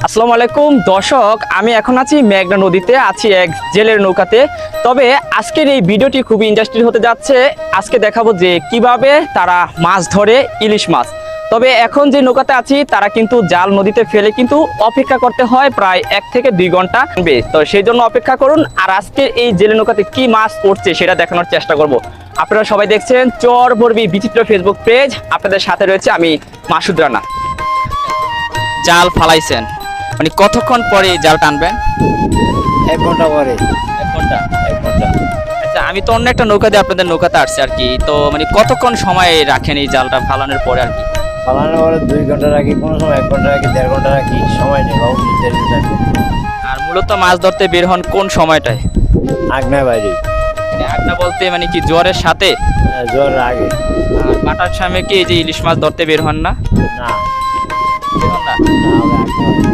আসসালামু আলাইকুম দর্শক, আমি এখন আছি মেঘনা নদীতে, আছি এক জেলের নৌকাতে। তবে আজকের এই ভিডিওটি খুবই ইন্টারেস্টিং হতে যাচ্ছে। আজকে দেখাবো যে কিভাবে তারা মাছ ধরে, ইলিশ মাছ। তবে এখন যে নৌকাতে আছি তারা কিন্তু জাল নদীতে ফেলে কিন্তু অপেক্ষা করতে হয় প্রায় 1 থেকে 2 ঘন্টা। তো সেই জন্য অপেক্ষা করুন। আর আজকের এই জেলে নৌকাতে কি মাছ পড়ছে সেটা দেখানোর চেষ্টা করব। আপনারা সবাই দেখছেন চর বর্বি বিচিত্র ফেসবুক পেজ। আপনাদের সাথে রয়েছে আমি মাসুদ রানা। জাল ফালাইছেন, মানে কতক্ষণ পরে জাল টানবেন? 1 ঘন্টা পরে। 1 ঘন্টা। 1 ঘন্টা। আচ্ছা, আমি তো অন্য একটা নৌকা দিয়ে আপনাদের নৌকাতে আসছি আর কি। তো মানে কতক্ষণ সময় রাখেন এই জালটা ফালানোর পরে আর কি? ফালানোর পরে 2 ঘন্টা রাখি, কোনো সময় 1 ঘন্টা রাখি, 1.5 ঘন্টা রাখি, সময় নেই বাবু, নিজের টাইম। আর মূলত মাছ ধরতে বের হন কোন সময়টায়? আগনায় বাইরে, মানে আগনা বলতে মানে কি জোয়ারের সাথে? জোয়ারের আগে। আর বাটার সময় কি এই যে ইলিশ মাছ ধরতে বের হন না? না, বের হন না? না,